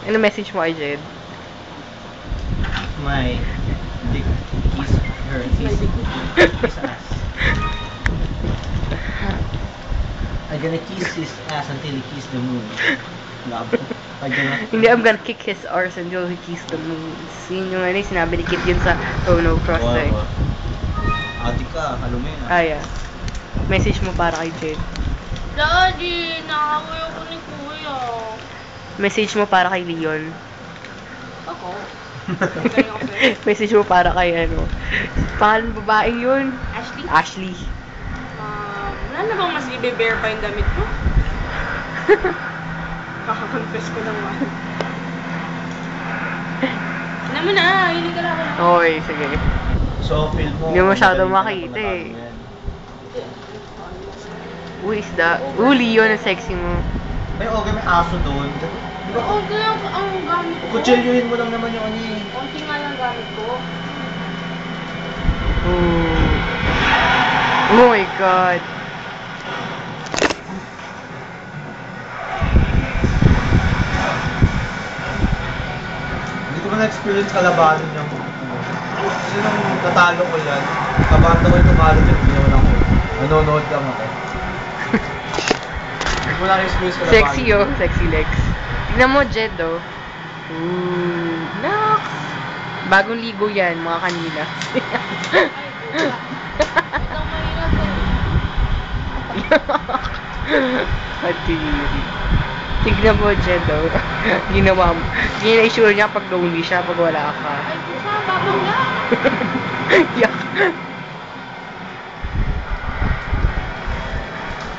Ano message mo kay Jed? My dick kiss her. Kiss ass. I'm gonna kiss his ass until he kiss the moon. Love. Hindi, I'm gonna kick his arse until he kiss the moons. Yun yung ano, sinabi ni Kit yun sa Rono Cross eh. Ate ka, halumin ah. Ah, yeah. Message mo para kay Jed. Daddy, nakaway ako ni Kuya. Message mo para kay Leon. Ako? Message mo para kay ano. Pangalan babaeng yun? Ashley? Ashley. Wala na bang mas i-bear pa yung damit mo? Kaka-confess ko naman. Ano mo na, hindi ka lang ako. Okay, sige. So, feel mo. Hindi mo masyado makita eh. Isda. Leon, ang sexy mo. Ay, okay, may aso doon. Oo, kaya ang gamit ko. Kutselyuhin mo lang naman yung ano eh. Konti nga lang gamit ko. Oh my God. Hindi ko ba na-experience kalabanin yung kasi nung natalo ko yan, kabanda ko yung tumalo dyan, ginawa lang ko. Nanonood lang ako. Hindi ko na-experience kalabanin. Sexy oh, sexy legs. Tignan mo, Jed oh. Nax! Bagong ligo yan, mga kanina. Itong mahirap eh. Patiri. Tignan mo, Jed oh. Ginawa mo. Hindi na i-sure niya pag lonely siya, pag wala ka. Ay, pusa, babaw na. Yak.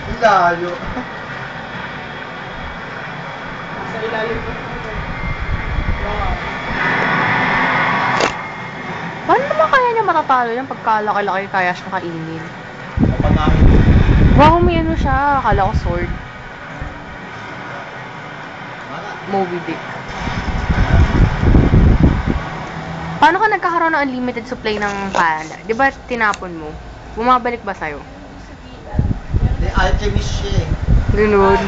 Ang layo. Sa ilalim ko. Wow. Paano naman kaya niya matatalo yan pagkalaki-laki kaya siya kainin? Kapanahin. Wow, may ano siya. Akala ko sword. Moby Dick. Paano ka nagkakaroon ng unlimited supply ng panda? Di ba tinapon mo? Bumabalik ba sa'yo? The alchemist siya eh. Ganun.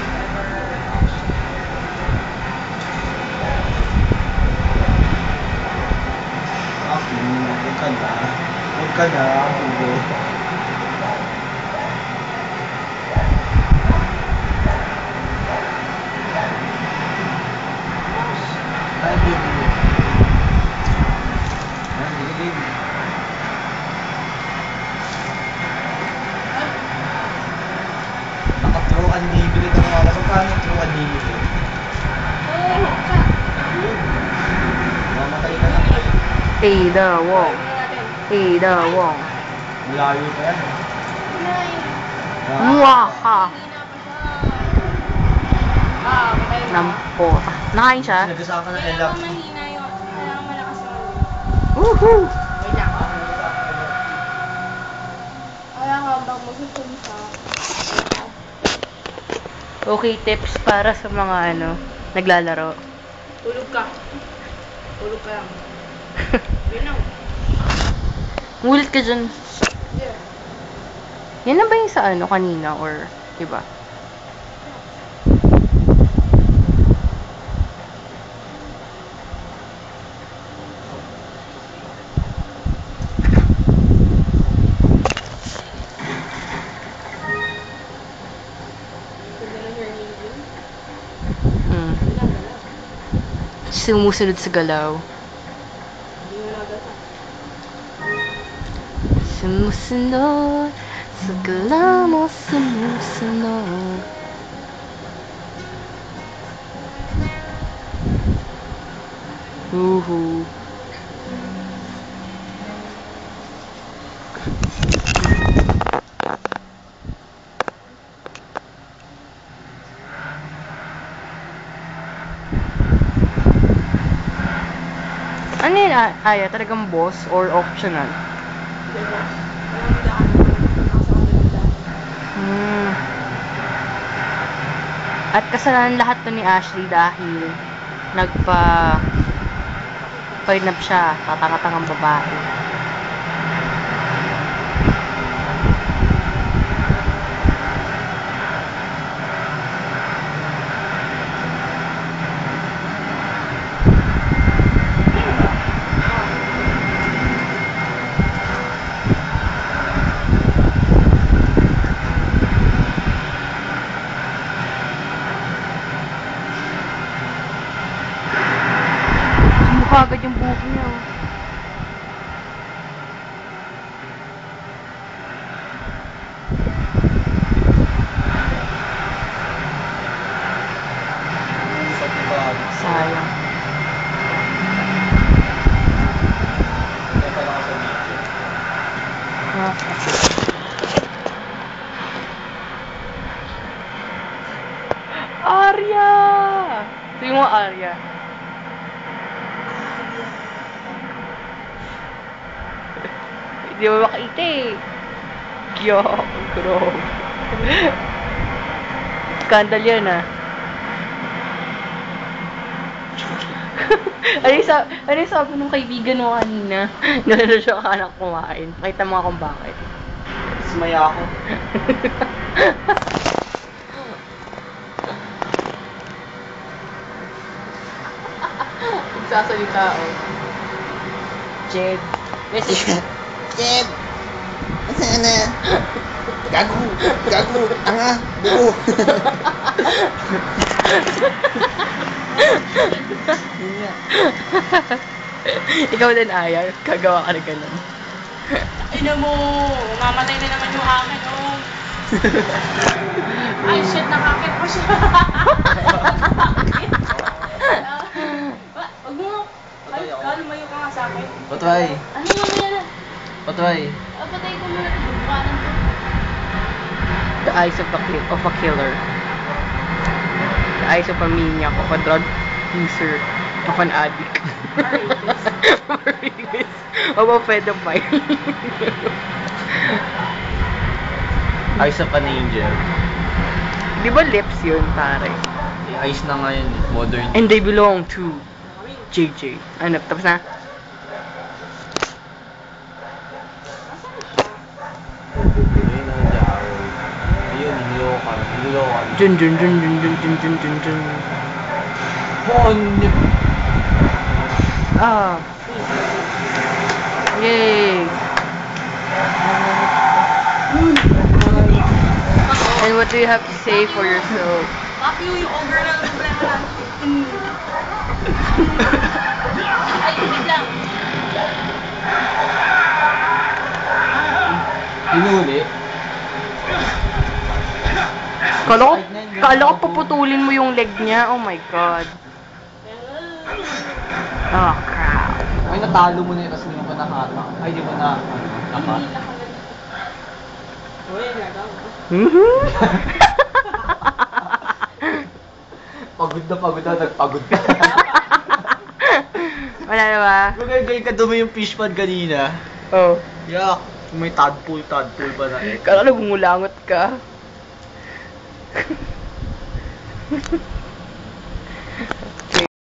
Huwag ka na. Huwag ka na. Hugo. Ay, baby. Ay, baby. Naka-true unlimited ang wala. Magkano yung true unlimited? Mamatay ka lang kayo. Ada Wong. Ada Wong. Malayo pa yan. Mwaha. Patay na. Nampo. Nakain siya? Nagasama ka ng Kaya elap. ako mahina yun. Kaya ako malakas yun. Woohoo! Wait lang. Kaya nga bang magsusunsa. Okay, tips para sa mga ano, naglalaro. Tulog ka. Tulog ka lang. Yun lang. Ngulit ka dyan. Yeah. Yan na ba yung sa ano kanina or iba? Ganda ng hair ni Yun. Hmm. Ginagala. Sumusunod sa galaw. Hindi mo nagala. Sumusunod sa galaw mo, sumusunod. Woohoo. Ano yun, Aya? Talagang boss or optional? Hindi ba? Walang daan. Nakasama ng daan. Hmm. At kasalanan lahat to ni Ashley dahil prenup siya, tatanga-tangang babae. Arya! Sabi mo Arya. Hindi mo makita eh. Yo, bro. Skandal yan ah. Ano yung sabi nung kaibigan mo kanina? Nalala siya ka nang kumain. Pakita mo nga kung bakit. Sumaya ako. Nagsasalita oh. Jed. Message. Jed! Nasaan na? Gago! Gago! Tanga! Buo! Yun nga. Ikaw din, Aya. Kagawa ka na ganun. Ina mo, mamatay na naman yung akin, oh. Ay, shit, nakakit pa siya. Wag mo. Ay, lumayo ka nga sa akin. Patay! Ano mamaya na? Patay! Patay ko muna. Bukanan ko. The eyes of a killer. The eyes of a maniac, of a drug user, of an addict. Rapist. Of a pedophile. Eyes of an angel. Di ba lips yun, pare? Eyes na nga yun. Modern. And they belong to JJ. Ano, tapos na? Ayun, nilokan. Jun jun jun jun jun jun jun jun jun. Ah. Yay. And what do you have to say for yourself? Fuck you, yung over na problema natin. Ay, wait lang. Inuli. Kala ko puputulin mo yung leg niya. Oh my god. Oh crap. Ay, natalo mo na yun, tapos hindi mo pa nakata. Ay, di mo na, nakat. Uy, nagawa. Pagod na, nagpagod na. Wala na ba? Kung ganyan ka dumi yung fish pond kanina. Oh. Yak, may tadpole pa na eh. Kala ko nagungulangot ka.